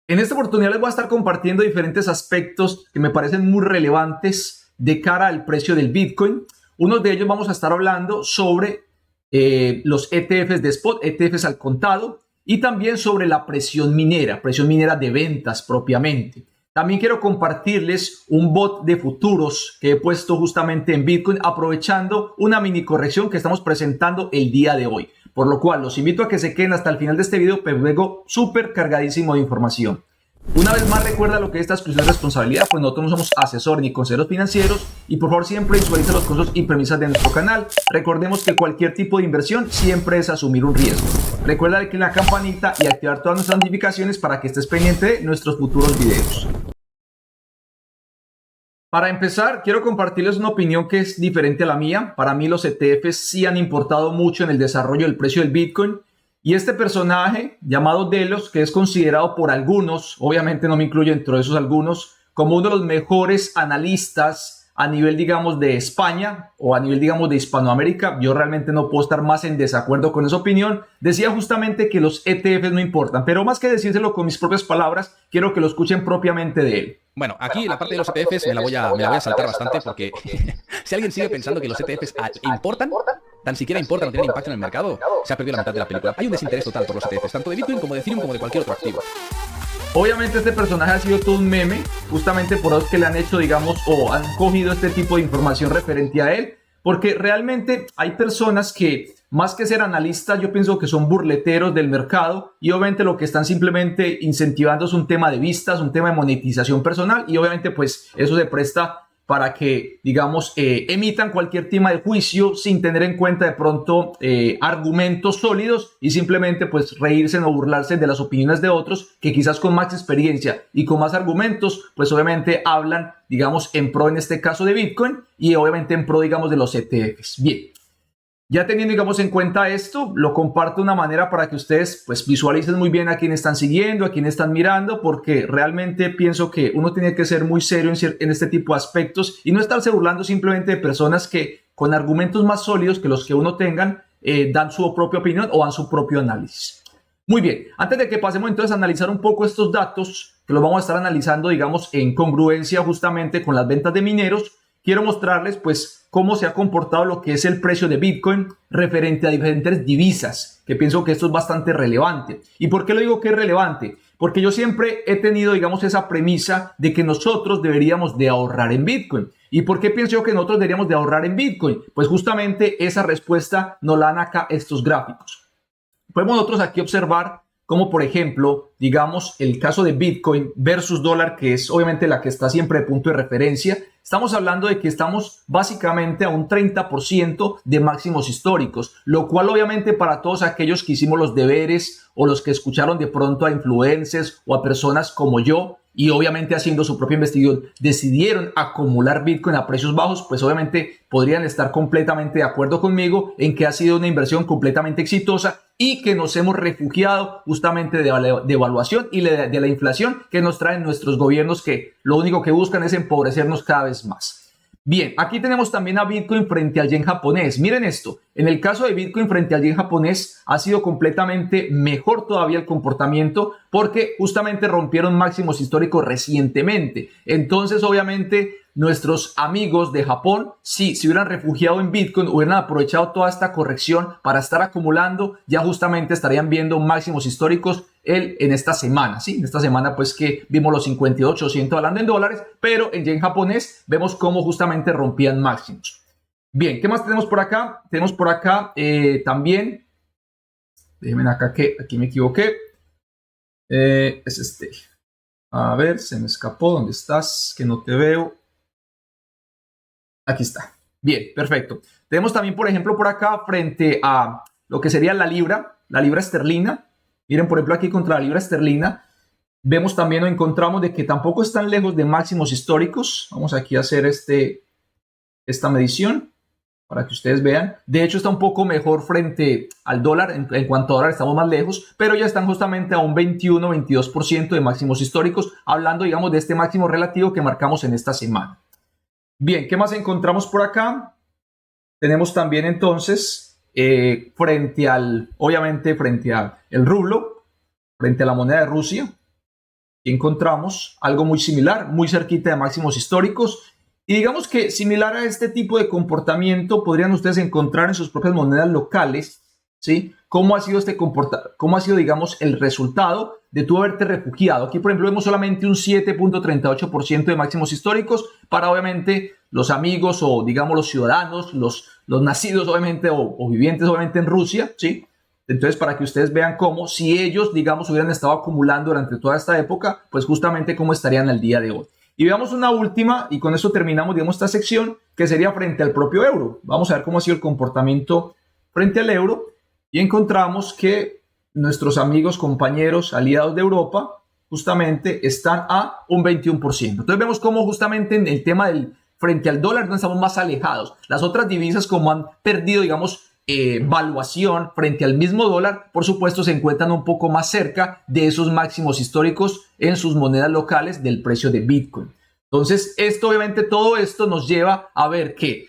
En esta oportunidad les voy a estar compartiendo diferentes aspectos que me parecen muy relevantes de cara al precio del Bitcoin. Uno de ellos vamos a estar hablando sobre los ETFs de spot, ETFs al contado, y también sobre la presión minera de ventas propiamente. También quiero compartirles un bot de futuros que he puesto justamente en Bitcoin, aprovechando una mini corrección que estamos presentando el día de hoy. Por lo cual los invito a que se queden hasta el final de este video, pero luego súper cargadísimo de información. Una vez más, recuerda lo que es esta exclusión de responsabilidad, pues nosotros no somos asesores ni consejeros financieros, y por favor siempre visualiza los consejos y premisas de nuestro canal. Recordemos que cualquier tipo de inversión siempre es asumir un riesgo. Recuerda darle clic en la campanita y activar todas nuestras notificaciones para que estés pendiente de nuestros futuros videos. Para empezar, quiero compartirles una opinión que es diferente a la mía. Para mí los ETFs sí han importado mucho en el desarrollo del precio del Bitcoin. Y este personaje llamado Delos, que es considerado por algunos, obviamente no me incluyo dentro de esos algunos, como uno de los mejores analistas a nivel, digamos, de España o a nivel, digamos, de Hispanoamérica, yo realmente no puedo estar más en desacuerdo con esa opinión. Decía justamente que los ETFs no importan, pero más que decírselo con mis propias palabras, quiero que lo escuchen propiamente de él. Bueno, aquí la parte de los ETFs me la voy a saltar bastante porque si alguien sigue pensando que los ETFs importan, tan siquiera importan o tienen impacto en el mercado, se ha perdido la mitad de la película. Hay un desinterés total por los ETFs, tanto de Bitcoin como de Ethereum como de cualquier otro activo. Obviamente este personaje ha sido todo un meme, justamente por los que le han hecho, digamos, o han cogido este tipo de información referente a él, porque realmente hay personas que, más que ser analistas, yo pienso que son burleteros del mercado y obviamente lo que están simplemente incentivando es un tema de vistas, un tema de monetización personal y obviamente pues eso se presta para que, digamos, emitan cualquier tema de juicio sin tener en cuenta de pronto argumentos sólidos y simplemente pues reírse o burlarse de las opiniones de otros que quizás con más experiencia y con más argumentos pues obviamente hablan, digamos, en pro en este caso de Bitcoin y obviamente en pro, digamos, de los ETFs. Bien. Ya teniendo, digamos, en cuenta esto, lo comparto de una manera para que ustedes pues visualicen muy bien a quién están siguiendo, a quién están mirando, porque realmente pienso que uno tiene que ser muy serio en este tipo de aspectos y no estarse burlando simplemente de personas que con argumentos más sólidos que los que uno tengan dan su propia opinión o dan su propio análisis. Muy bien, antes de que pasemos entonces a analizar un poco estos datos, que los vamos a estar analizando, digamos, en congruencia justamente con las ventas de mineros, quiero mostrarles pues cómo se ha comportado lo que es el precio de Bitcoin referente a diferentes divisas, que pienso que esto es bastante relevante. ¿Y por qué lo digo que es relevante? Porque yo siempre he tenido, digamos, esa premisa de que nosotros deberíamos de ahorrar en Bitcoin. ¿Y por qué pienso yo que nosotros deberíamos de ahorrar en Bitcoin? Pues justamente esa respuesta nos la dan acá estos gráficos. Podemos nosotros aquí observar como, por ejemplo, digamos, el caso de Bitcoin versus dólar, que es obviamente la que está siempre de punto de referencia. Estamos hablando de que estamos básicamente a un 30% de máximos históricos, lo cual obviamente para todos aquellos que hicimos los deberes o los que escucharon de pronto a influencers o a personas como yo, y obviamente haciendo su propia investigación, decidieron acumular Bitcoin a precios bajos, pues obviamente podrían estar completamente de acuerdo conmigo en que ha sido una inversión completamente exitosa y que nos hemos refugiado justamente de la devaluación y de la inflación que nos traen nuestros gobiernos que lo único que buscan es empobrecernos cada vez más. Bien, aquí tenemos también a Bitcoin frente al yen japonés. Miren esto, en el caso de Bitcoin frente al yen japonés ha sido completamente mejor todavía el comportamiento porque justamente rompieron máximos históricos recientemente. Entonces, obviamente, nuestros amigos de Japón, si se hubieran refugiado en Bitcoin, hubieran aprovechado toda esta corrección para estar acumulando, ya justamente estarían viendo máximos históricos en esta semana, ¿sí? En esta semana pues que vimos los 58.800 hablando en dólares, pero en yen japonés vemos cómo justamente rompían máximos. Bien, ¿qué más tenemos por acá? Tenemos por acá también, déjenme acá que aquí me equivoqué, es este. A ver, se me escapó, ¿dónde estás? Que no te veo. Aquí está. Bien, perfecto. Tenemos también, por ejemplo, por acá frente a lo que sería la libra esterlina. Miren, por ejemplo, aquí contra la libra esterlina, vemos también o encontramos de que tampoco están lejos de máximos históricos. Vamos aquí a hacer esta medición para que ustedes vean. De hecho, está un poco mejor frente al dólar. En cuanto a dólar, estamos más lejos, pero ya están justamente a un 21-22% de máximos históricos, hablando, digamos, de este máximo relativo que marcamos en esta semana. Bien, ¿qué más encontramos por acá? Tenemos también entonces, obviamente frente al rublo, frente a la moneda de Rusia. y encontramos algo muy similar, muy cerquita de máximos históricos. Y digamos que similar a este tipo de comportamiento podrían ustedes encontrar en sus propias monedas locales, ¿sí? ¿Cómo ha sido cómo ha sido, digamos, el resultado de tú haberte refugiado? Aquí, por ejemplo, vemos solamente un 7.38% de máximos históricos para, obviamente, los amigos o, digamos, los ciudadanos, los nacidos, obviamente, o vivientes, obviamente, en Rusia, ¿sí? Entonces, para que ustedes vean cómo, si ellos, digamos, hubieran estado acumulando durante toda esta época, pues justamente cómo estarían al día de hoy. Y veamos una última, y con eso terminamos, digamos, esta sección, que sería frente al propio euro. Vamos a ver cómo ha sido el comportamiento frente al euro, y encontramos que nuestros amigos, compañeros, aliados de Europa, justamente están a un 21%. Entonces vemos cómo justamente en el tema del frente al dólar no estamos más alejados. Las otras divisas, como han perdido, digamos, valuación frente al mismo dólar, por supuesto se encuentran un poco más cerca de esos máximos históricos en sus monedas locales del precio de Bitcoin. Entonces, obviamente todo esto nos lleva a ver que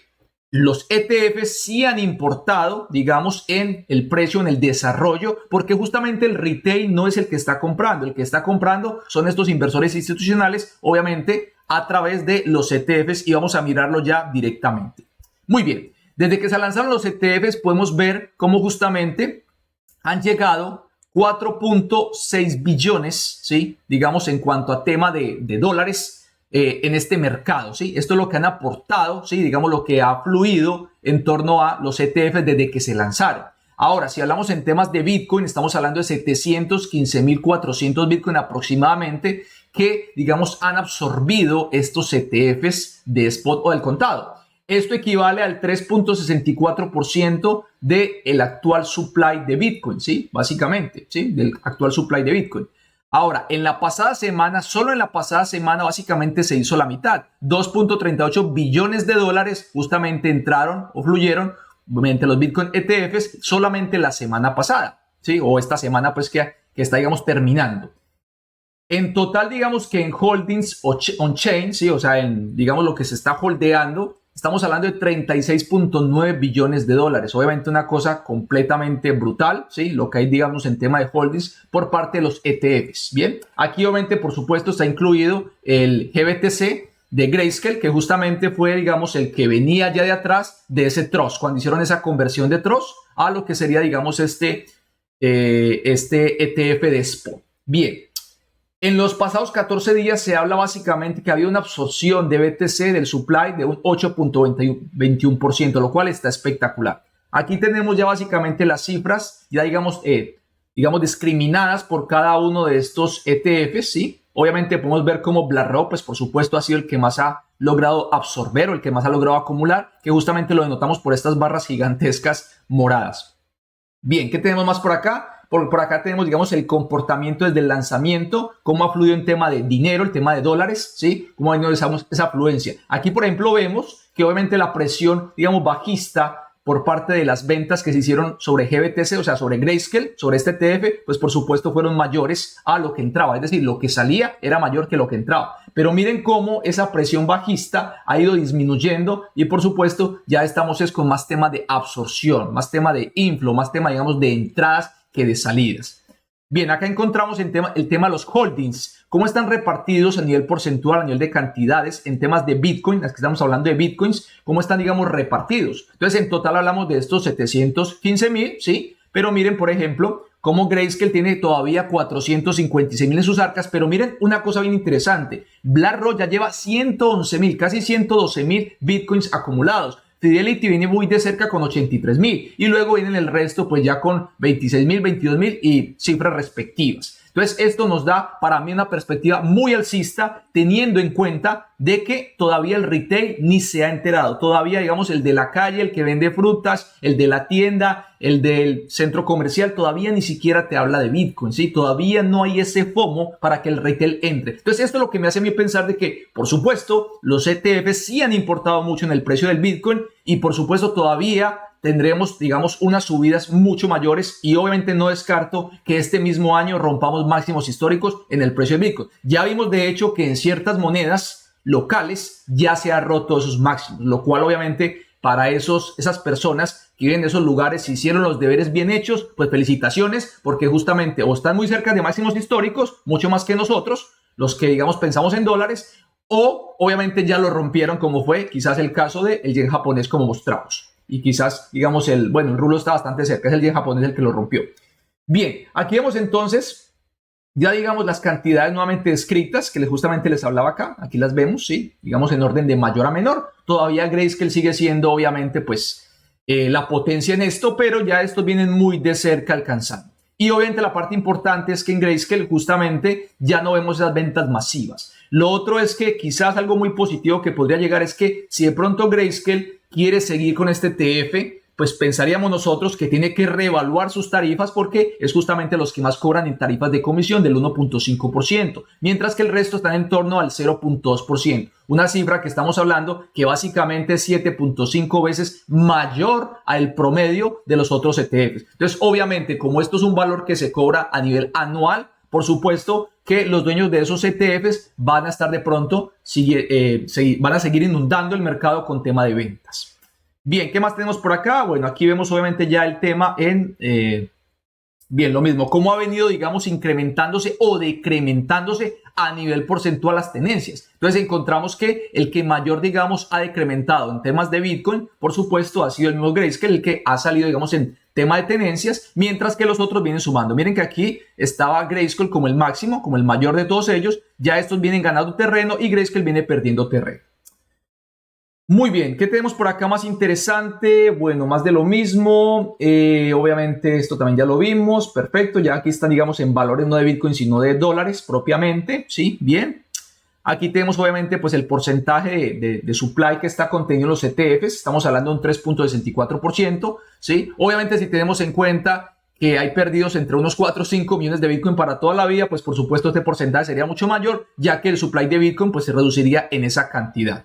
los ETFs sí han importado, digamos, en el precio, en el desarrollo, porque justamente el retail no es el que está comprando. El que está comprando son estos inversores institucionales, obviamente, a través de los ETFs, y vamos a mirarlo ya directamente. Muy bien. Desde que se lanzaron los ETFs podemos ver cómo justamente han llegado 4.6 billones, ¿sí? Digamos, en cuanto a tema de dólares en este mercado, ¿sí? Esto es lo que han aportado, ¿sí? Digamos, lo que ha fluido en torno a los ETFs desde que se lanzaron. Ahora, si hablamos en temas de Bitcoin, estamos hablando de 715.400 Bitcoin aproximadamente que, digamos, han absorbido estos ETFs de spot o del contado. Esto equivale al 3.64% del actual supply de Bitcoin, ¿sí? Básicamente, ¿sí? Del actual supply de Bitcoin. Ahora, en la pasada semana, solo en la pasada semana, básicamente se hizo la mitad. 2.38 billones de dólares justamente entraron o fluyeron mediante los Bitcoin ETFs solamente la semana pasada, ¿sí? O esta semana, pues, que está, digamos, terminando. En total, digamos que en holdings on-chain, ¿sí? O sea, en, digamos, lo que se está holdeando, estamos hablando de 36.9 billones de dólares. Obviamente una cosa completamente brutal, ¿sí? Lo que hay, digamos, en tema de holdings por parte de los ETFs. Bien, aquí obviamente, por supuesto, está incluido el GBTC de Grayscale, que justamente fue, digamos, el que venía ya de atrás de ese trust, cuando hicieron esa conversión de trust a lo que sería, digamos, este ETF de spot. Bien. En los pasados 14 días se habla básicamente que había una absorción de BTC del supply de un 8.21%, lo cual está espectacular. Aquí tenemos ya básicamente las cifras, ya digamos discriminadas por cada uno de estos ETFs, ¿sí? Obviamente podemos ver cómo BlackRock, pues por supuesto ha sido el que más ha logrado absorber o el que más ha logrado acumular, que justamente lo denotamos por estas barras gigantescas moradas. Bien, ¿qué tenemos más por acá? Por acá tenemos, digamos, el comportamiento desde el lanzamiento, cómo ha fluido en tema de dinero, el tema de dólares, ¿sí? Cómo ha venido esa afluencia. Aquí, por ejemplo, vemos que obviamente la presión, digamos, bajista por parte de las ventas que se hicieron sobre GBTC, o sea, sobre Grayscale, sobre este ETF, pues por supuesto fueron mayores a lo que entraba. Es decir, lo que salía era mayor que lo que entraba. Pero miren cómo esa presión bajista ha ido disminuyendo y por supuesto ya estamos con más tema de absorción, más tema de inflow, más tema, digamos, de entradas que de salidas. Bien, acá encontramos el tema de los holdings, cómo están repartidos a nivel porcentual, a nivel de cantidades, en temas de Bitcoin, las que estamos hablando de Bitcoins, cómo están, digamos, repartidos. Entonces, en total hablamos de estos 715.000, ¿sí? Pero miren, por ejemplo, cómo Grayscale tiene todavía 456.000 en sus arcas, pero miren una cosa bien interesante. BlackRock ya lleva 111.000, casi 112.000 Bitcoins acumulados. Fidelity viene muy de cerca con 83.000 y luego vienen el resto pues ya con 26.000, 22.000 y cifras respectivas. Entonces esto nos da para mí una perspectiva muy alcista teniendo en cuenta de que todavía el retail ni se ha enterado. Todavía digamos el de la calle, el que vende frutas, el de la tienda, el del centro comercial, todavía ni siquiera te habla de Bitcoin, ¿sí? Todavía no hay ese FOMO para que el retail entre. Entonces esto es lo que me hace a mí pensar de que por supuesto los ETFs sí han importado mucho en el precio del Bitcoin y por supuesto todavía tendremos, digamos, unas subidas mucho mayores y obviamente no descarto que este mismo año rompamos máximos históricos en el precio de Bitcoin. Ya vimos de hecho que en ciertas monedas locales ya se ha roto esos máximos, lo cual obviamente para esas personas que viven en esos lugares, si hicieron los deberes bien hechos, pues felicitaciones porque justamente o están muy cerca de máximos históricos, mucho más que nosotros, los que digamos pensamos en dólares, o obviamente ya lo rompieron, como fue quizás el caso del yen japonés como mostramos. Y quizás digamos el rulo está bastante cerca, es el yen japonés el que lo rompió. Bien, aquí vemos entonces ya digamos las cantidades nuevamente descritas que justamente les hablaba acá. Aquí las vemos, ¿sí? Digamos en orden de mayor a menor. Todavía Grayscale sigue siendo obviamente pues la potencia en esto, pero ya estos vienen muy de cerca alcanzando. Y obviamente la parte importante es que en Grayscale justamente ya no vemos esas ventas masivas. Lo otro es que quizás algo muy positivo que podría llegar es que si de pronto Grayscale quiere seguir con este ETF, pues pensaríamos nosotros que tiene que reevaluar sus tarifas porque es justamente los que más cobran en tarifas de comisión del 1.5%, mientras que el resto está en torno al 0.2%. Una cifra que estamos hablando que básicamente es 7.5 veces mayor al promedio de los otros ETFs. Entonces, obviamente, como esto es un valor que se cobra a nivel anual, por supuesto que los dueños de esos ETFs van a estar de pronto, van a seguir inundando el mercado con tema de ventas. Bien, ¿qué más tenemos por acá? Bueno, aquí vemos obviamente ya el tema en, bien, lo mismo, cómo ha venido, digamos, incrementándose o decrementándose a nivel porcentual las tenencias. Entonces encontramos que el que mayor, digamos, ha decrementado en temas de Bitcoin, por supuesto, ha sido el mismo Grayscale, el que ha salido, digamos, en tema de tenencias, mientras que los otros vienen sumando. Miren que aquí estaba Grayscale como el máximo, como el mayor de todos ellos, ya estos vienen ganando terreno y Grayscale viene perdiendo terreno. Muy bien, ¿qué tenemos por acá más interesante? Bueno, más de lo mismo. Obviamente esto también ya lo vimos. Perfecto, ya aquí están, digamos, en valores no de Bitcoin, sino de dólares propiamente. Sí, bien. Aquí tenemos obviamente pues el porcentaje de supply que está contenido en los ETFs. Estamos hablando de un 3.64%. ¿Sí? Obviamente si tenemos en cuenta que hay perdidos entre unos 4 o 5 millones de Bitcoin para toda la vida, pues por supuesto este porcentaje sería mucho mayor, ya que el supply de Bitcoin pues se reduciría en esa cantidad.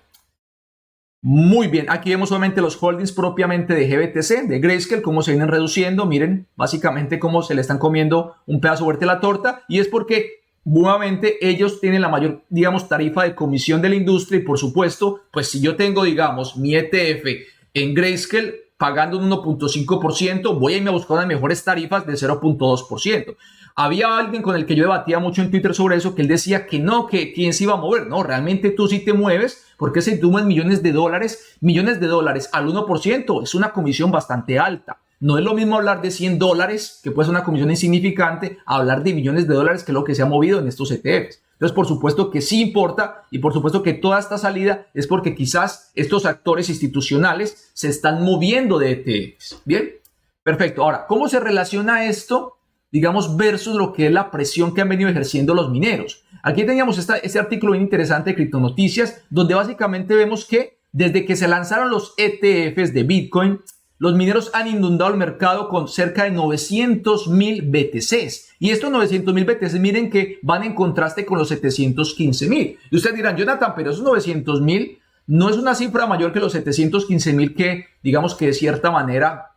Muy bien, aquí vemos obviamente los holdings propiamente de GBTC, de Grayscale, cómo se vienen reduciendo. Miren, básicamente cómo se le están comiendo un pedazo fuerte de la torta, y es porque nuevamente ellos tienen la mayor, digamos, tarifa de comisión de la industria, y por supuesto, pues si yo tengo, digamos, mi ETF en Grayscale pagando un 1.5%, voy a irme a buscar unas mejores tarifas de 0.2%. Había alguien con el que yo debatía mucho en Twitter sobre eso, que él decía que no, que quién se iba a mover. No, realmente tú sí te mueves, porque si tú mueves millones de dólares al 1% es una comisión bastante alta. No es lo mismo hablar de $100, que puede ser una comisión insignificante, a hablar de millones de dólares, que es lo que se ha movido en estos ETFs. Entonces, por supuesto que sí importa, y por supuesto que toda esta salida es porque quizás estos actores institucionales se están moviendo de ETFs. Bien, perfecto. Ahora, ¿cómo se relaciona esto, digamos, versus lo que es la presión que han venido ejerciendo los mineros? Aquí teníamos este artículo bien interesante de Criptonoticias, donde básicamente vemos que desde que se lanzaron los ETFs de Bitcoin, los mineros han inundado el mercado con cerca de 900,000 BTCs. Y estos 900,000 BTCs, miren que van en contraste con los 715,000. Y ustedes dirán, Jonathan, pero esos 900,000 no es una cifra mayor que los 715,000 que, digamos que de cierta manera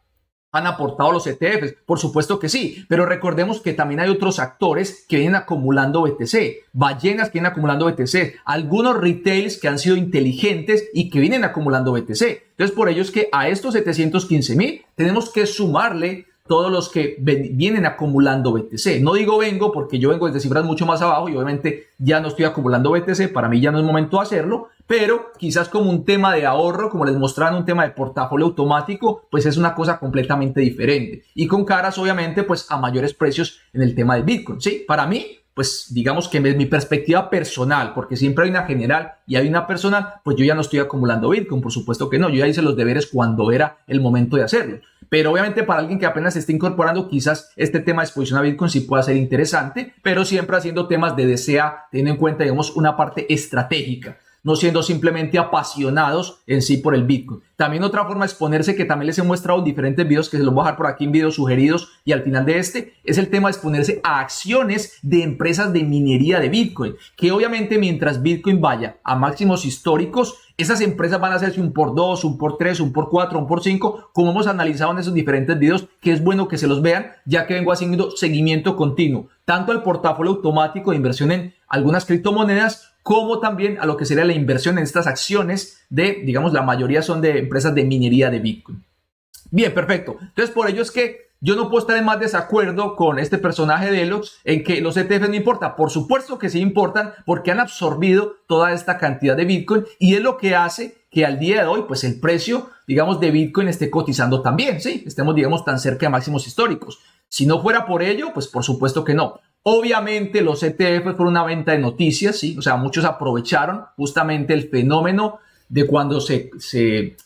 han aportado los ETFs. Por supuesto que sí, pero recordemos que también hay otros actores que vienen acumulando BTC, ballenas que vienen acumulando BTC, algunos retails que han sido inteligentes y que vienen acumulando BTC. Entonces, por ello es que a estos 715,000 tenemos que sumarle todos los que vienen acumulando BTC. No digo vengo porque yo vengo desde cifras mucho más abajo y obviamente ya no estoy acumulando BTC, para mí ya no es momento de hacerlo, pero quizás como un tema de ahorro, como les mostraron, un tema de portafolio automático, pues es una cosa completamente diferente. Y con caras, obviamente, pues a mayores precios en el tema del Bitcoin. Sí, para mí, pues digamos que mi perspectiva personal, porque siempre hay una general y hay una personal, pues yo ya no estoy acumulando Bitcoin, por supuesto que no, yo ya hice los deberes cuando era el momento de hacerlo. Pero obviamente para alguien que apenas se está incorporando, quizás este tema de exposición a Bitcoin sí pueda ser interesante, pero siempre haciendo temas de DCA, teniendo en cuenta, digamos, una parte estratégica, no siendo simplemente apasionados en sí por el Bitcoin. También otra forma de exponerse, que también les he mostrado en diferentes videos, que se los voy a dejar por aquí en videos sugeridos y al final de este, es el tema de exponerse a acciones de empresas de minería de Bitcoin, que obviamente mientras Bitcoin vaya a máximos históricos, esas empresas van a hacerse un por 2, un por 3, un por 4, un por 5, como hemos analizado en esos diferentes videos, que es bueno que se los vean, ya que vengo haciendo seguimiento continuo, tanto al portafolio automático de inversión en algunas criptomonedas, como también a lo que sería la inversión en estas acciones de, digamos, la mayoría son de empresas de minería de Bitcoin. Bien, perfecto. Entonces, por ello es que yo no puedo estar en más desacuerdo con este personaje de Elox en que los ETFs no importan. Por supuesto que sí importan porque han absorbido toda esta cantidad de Bitcoin y es lo que hace que al día de hoy, pues el precio, digamos, de Bitcoin esté cotizando también, ¿sí? Estemos, digamos, tan cerca de máximos históricos. Si no fuera por ello, pues por supuesto que no. Obviamente los ETFs fueron una venta de noticias, ¿sí? O sea, muchos aprovecharon justamente el fenómeno de cuando se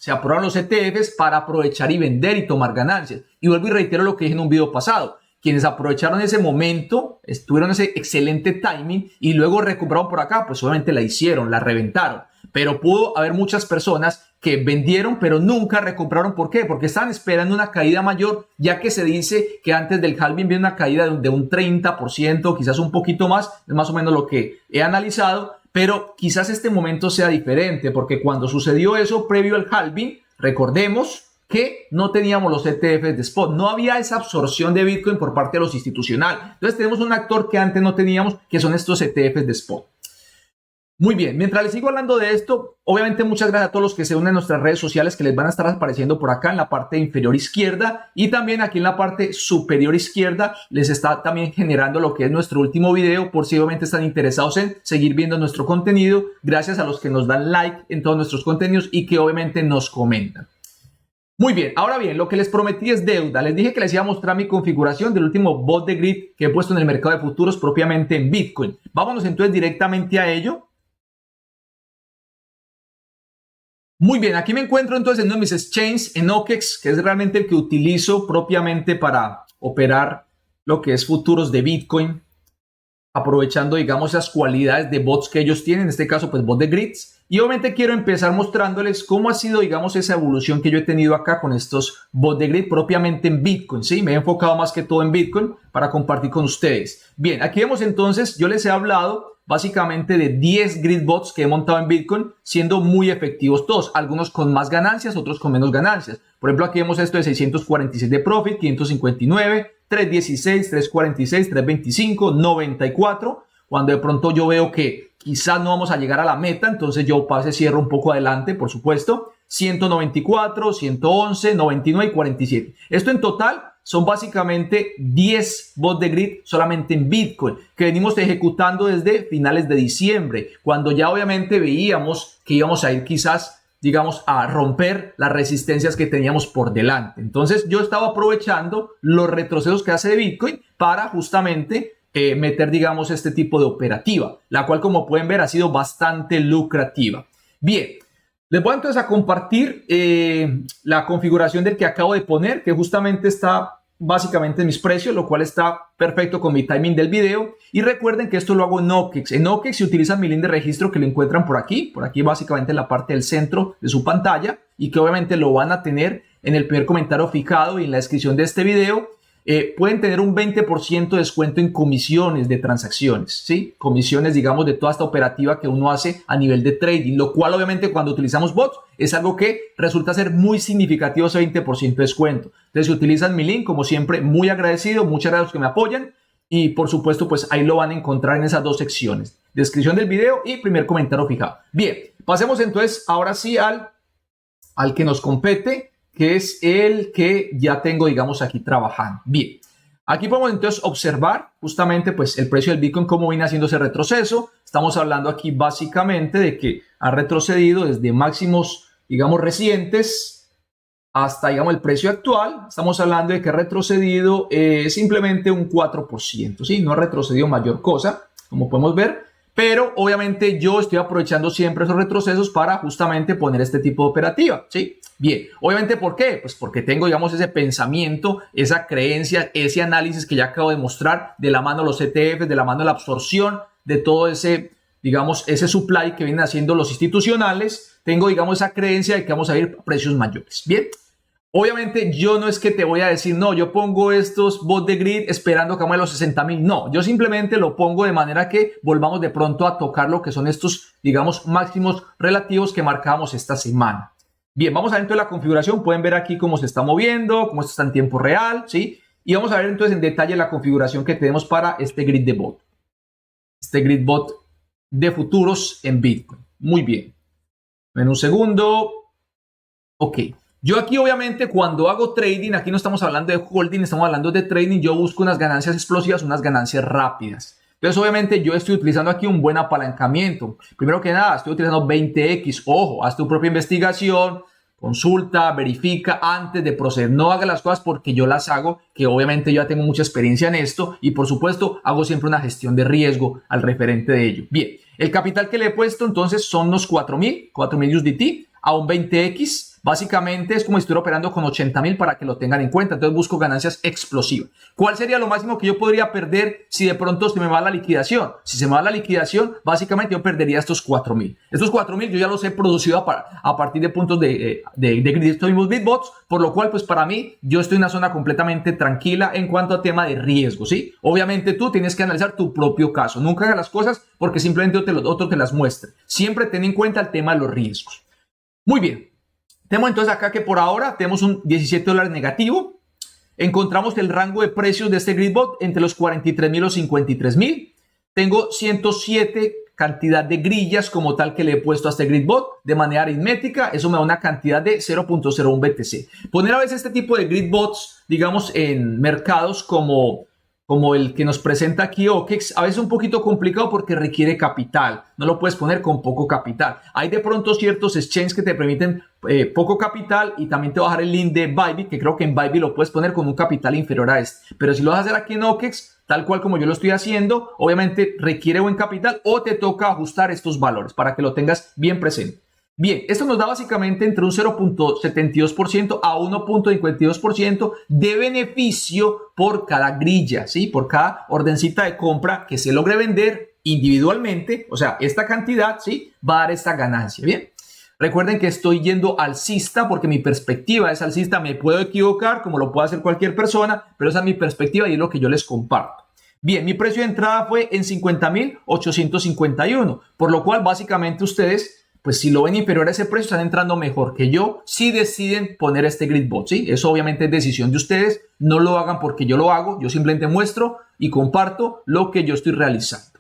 aprobaron los ETFs para aprovechar y vender y tomar ganancias. Y vuelvo y reitero lo que dije en un video pasado. Quienes aprovecharon ese momento, tuvieron ese excelente timing y luego recuperaron por acá, pues obviamente la hicieron, la reventaron. Pero pudo haber muchas personas que vendieron, pero nunca recuperaron. ¿Por qué? Porque estaban esperando una caída mayor, ya que se dice que antes del halving viene una caída de un 30%, quizás un poquito más, es más o menos lo que he analizado. Pero quizás este momento sea diferente, porque cuando sucedió eso previo al halving, recordemos que no teníamos los ETFs de spot, no había esa absorción de Bitcoin por parte de los institucionales. Entonces tenemos un actor que antes no teníamos, que son estos ETFs de spot. Muy bien, mientras les sigo hablando de esto, obviamente muchas gracias a todos los que se unen a nuestras redes sociales que les van a estar apareciendo por acá en la parte inferior izquierda y también aquí en la parte superior izquierda les está también generando lo que es nuestro último video por si obviamente están interesados en seguir viendo nuestro contenido. Gracias a los que nos dan like en todos nuestros contenidos y que obviamente nos comentan. Muy bien, ahora bien, lo que les prometí es deuda. Les dije que les iba a mostrar mi configuración del último bot de grid que he puesto en el mercado de futuros propiamente en Bitcoin. Vámonos entonces directamente a ello. Muy bien, aquí me encuentro entonces en uno de mis exchanges, en OKEX, que es realmente el que utilizo propiamente para operar lo que es futuros de Bitcoin, aprovechando, digamos, esas cualidades de bots que ellos tienen, en este caso, pues bot de grids. Y obviamente quiero empezar mostrándoles cómo ha sido, digamos, esa evolución que yo he tenido acá con estos bots de grid propiamente en Bitcoin, ¿sí? Me he enfocado más que todo en Bitcoin para compartir con ustedes. Bien, aquí vemos entonces, yo les he hablado básicamente de 10 grid bots que he montado en Bitcoin, siendo muy efectivos todos, algunos con más ganancias, otros con menos ganancias. Por ejemplo, aquí vemos esto de 646 de profit, 559, 316, 346, 325, 94. Cuando de pronto yo veo que quizás no vamos a llegar a la meta, entonces yo pase, cierro un poco adelante, por supuesto. 194, 111, 99 y 47. Esto en total son básicamente 10 bots de grid solamente en Bitcoin que venimos ejecutando desde finales de diciembre, cuando ya obviamente veíamos que íbamos a ir quizás, digamos, a romper las resistencias que teníamos por delante. Entonces yo estaba aprovechando los retrocesos que hace de Bitcoin para justamente meter, digamos, este tipo de operativa, la cual, como pueden ver, ha sido bastante lucrativa. Bien. Les voy entonces a compartir la configuración del que acabo de poner, que justamente está básicamente en mis precios, lo cual está perfecto con mi timing del video. Y recuerden que esto lo hago en OKEX. En OKEX se utiliza mi link de registro que lo encuentran por aquí básicamente en la parte del centro de su pantalla y que obviamente lo van a tener en el primer comentario fijado y en la descripción de este video. Pueden tener un 20% de descuento en comisiones de transacciones, ¿sí? Comisiones, digamos, de toda esta operativa que uno hace a nivel de trading, lo cual obviamente cuando utilizamos bots es algo que resulta ser muy significativo ese 20% de descuento. Entonces, si utilizan mi link, como siempre, muy agradecido, muchas gracias a los que me apoyan y por supuesto, pues ahí lo van a encontrar en esas dos secciones, descripción del video y primer comentario fijado. Bien, pasemos entonces ahora sí al que nos compete, que es el que ya tengo, digamos, aquí trabajando. Bien, aquí podemos entonces observar justamente pues el precio del Bitcoin, cómo viene haciendo ese retroceso. Estamos hablando aquí básicamente de que ha retrocedido desde máximos, digamos, recientes hasta, digamos, el precio actual. Estamos hablando de que ha retrocedido simplemente un 4%, ¿sí? No ha retrocedido mayor cosa, como podemos ver. Pero obviamente yo estoy aprovechando siempre esos retrocesos para justamente poner este tipo de operativa, ¿sí? Bien, obviamente ¿por qué? Pues porque tengo, digamos, ese pensamiento, esa creencia, ese análisis que ya acabo de mostrar de la mano de los ETFs, de la mano de la absorción, de todo ese, digamos, ese supply que vienen haciendo los institucionales. Tengo, digamos, esa creencia de que vamos a ir a precios mayores. Bien. Obviamente yo no es que te voy a decir, no, yo pongo estos bots de grid esperando que vamos a los 60,000. No, yo simplemente lo pongo de manera que volvamos de pronto a tocar lo que son estos, digamos, máximos relativos que marcábamos esta semana. Bien, vamos a ver entonces la configuración. Pueden ver aquí cómo se está moviendo, cómo esto está en tiempo real, ¿sí? Y vamos a ver entonces en detalle la configuración que tenemos para este grid de bot. Este grid bot de futuros en Bitcoin. Muy bien. En un segundo. Ok. Yo aquí obviamente cuando hago trading, aquí no estamos hablando de holding, estamos hablando de trading, yo busco unas ganancias explosivas, unas ganancias rápidas. Entonces obviamente yo estoy utilizando aquí un buen apalancamiento. Primero que nada, estoy utilizando 20X. Ojo, haz tu propia investigación, consulta, verifica antes de proceder. No haga las cosas porque yo las hago, que obviamente yo ya tengo mucha experiencia en esto y por supuesto hago siempre una gestión de riesgo al referente de ello. Bien, el capital que le he puesto entonces son los 4.000 USDT a un 20X. Básicamente es como si estuviera operando con 80.000 para que lo tengan en cuenta. Entonces busco ganancias explosivas. ¿Cuál sería lo máximo que yo podría perder si de pronto se me va la liquidación? Si se me va la liquidación, básicamente yo perdería estos 4.000. Estos 4.000 yo ya los he producido a partir de puntos de estos mismos BitBots, por lo cual pues para mí yo estoy en una zona completamente tranquila en cuanto a tema de riesgo, ¿sí? Obviamente tú tienes que analizar tu propio caso. Nunca hagas las cosas porque simplemente otro te las muestre. Siempre ten en cuenta el tema de los riesgos. Muy bien. Tenemos entonces acá que por ahora tenemos un $17 negativo. Encontramos el rango de precios de este GridBot entre los 43.000 o 53.000. Tengo 107 cantidad de grillas como tal que le he puesto a este GridBot de manera aritmética. Eso me da una cantidad de 0.01 BTC. Poner a veces este tipo de GridBots, digamos, en mercados como el que nos presenta aquí OKEX, a veces es un poquito complicado porque requiere capital. No lo puedes poner con poco capital. Hay de pronto ciertos exchanges que te permiten poco capital y también te voy a dejar el link de Bybit, que creo que en Bybit lo puedes poner con un capital inferior a este. Pero si lo vas a hacer aquí en OKEX, tal cual como yo lo estoy haciendo, obviamente requiere buen capital o te toca ajustar estos valores para que lo tengas bien presente. Bien, esto nos da básicamente entre un 0.72% a 1.52% de beneficio por cada grilla, ¿sí? Por cada ordencita de compra que se logre vender individualmente, o sea, esta cantidad, ¿sí? Va a dar esta ganancia, ¿bien? Recuerden que estoy yendo alcista porque mi perspectiva es alcista. Me puedo equivocar como lo puede hacer cualquier persona, pero esa es mi perspectiva y es lo que yo les comparto. Bien, mi precio de entrada fue en 50.851, por lo cual básicamente ustedes, pues si lo ven inferior a ese precio, están entrando mejor que yo si deciden poner este GridBot, ¿sí? Eso obviamente es decisión de ustedes. No lo hagan porque yo lo hago. Yo simplemente muestro y comparto lo que yo estoy realizando.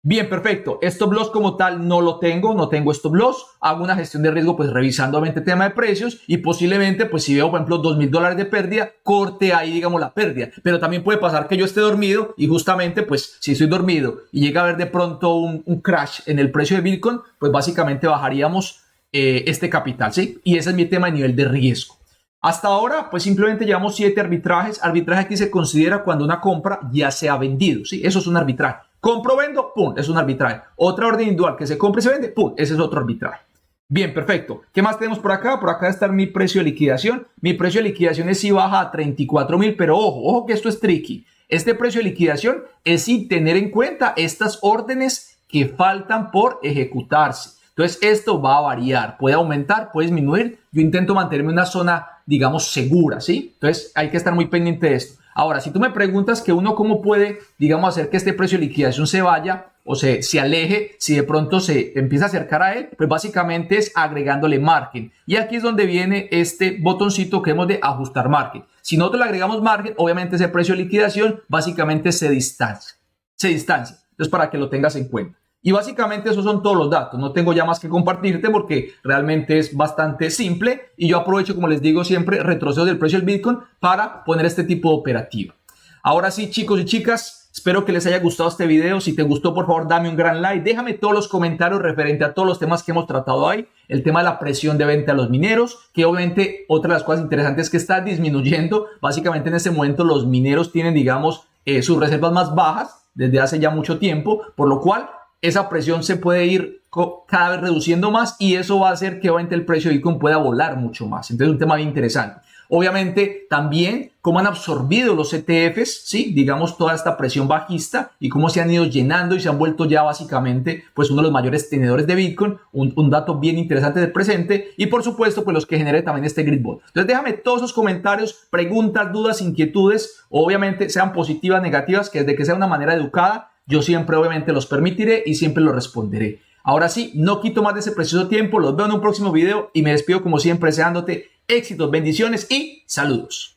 Bien, perfecto. Stop loss como tal no tengo stop loss. Hago una gestión de riesgo pues revisando obviamente el tema de precios y posiblemente pues si veo por ejemplo $2.000 de pérdida, corte ahí digamos la pérdida. Pero también puede pasar que yo esté dormido y justamente pues si estoy dormido y llega a haber de pronto un crash en el precio de Bitcoin, pues básicamente bajaríamos este capital, ¿sí? Y ese es mi tema de nivel de riesgo. Hasta ahora, pues simplemente llevamos 7 arbitrajes. Arbitraje aquí se considera cuando una compra ya se ha vendido, ¿sí? Eso es un arbitraje. Compro, vendo, pum, es un arbitraje. Otra orden individual que se compra y se vende, pum, ese es otro arbitraje. Bien, perfecto. ¿Qué más tenemos por acá? Por acá está mi precio de liquidación. Mi precio de liquidación es si baja a 34.000, pero ojo que esto es tricky. Este precio de liquidación es sin tener en cuenta estas órdenes que faltan por ejecutarse. Entonces, esto va a variar. Puede aumentar, puede disminuir. Yo intento mantenerme en una zona, digamos, segura, ¿sí? Entonces, hay que estar muy pendiente de esto. Ahora, si tú me preguntas que uno cómo puede, digamos, hacer que este precio de liquidación se vaya o se aleje, si de pronto se empieza a acercar a él, pues básicamente es agregándole margen. Y aquí es donde viene este botoncito que hemos de ajustar margen. Si nosotros le agregamos margen, obviamente ese precio de liquidación básicamente se distancia. Entonces, para que lo tengas en cuenta. Y básicamente esos son todos los datos. No tengo ya más que compartirte porque realmente es bastante simple. Y yo aprovecho, como les digo siempre, retroceso del precio del Bitcoin para poner este tipo de operativa. Ahora sí, chicos y chicas, espero que les haya gustado este video. Si te gustó, por favor, dame un gran like. Déjame todos los comentarios referente a todos los temas que hemos tratado ahí. El tema de la presión de venta a los mineros, que obviamente otra de las cosas interesantes es que está disminuyendo. Básicamente en este momento los mineros tienen, digamos, sus reservas más bajas desde hace ya mucho tiempo, por lo cual esa presión se puede ir cada vez reduciendo más y eso va a hacer que obviamente el precio de Bitcoin pueda volar mucho más. Entonces es un tema bien interesante. Obviamente también cómo han absorbido los ETFs, ¿sí? Digamos toda esta presión bajista y cómo se han ido llenando y se han vuelto ya básicamente pues uno de los mayores tenedores de Bitcoin, un dato bien interesante del presente y por supuesto pues los que genere también este GridBot. Entonces déjame todos esos comentarios, preguntas, dudas, inquietudes, obviamente sean positivas, negativas, que desde que sea una manera educada, yo siempre obviamente los permitiré y siempre los responderé. Ahora sí, no quito más de ese precioso tiempo, los veo en un próximo video y me despido como siempre deseándote éxitos, bendiciones y saludos.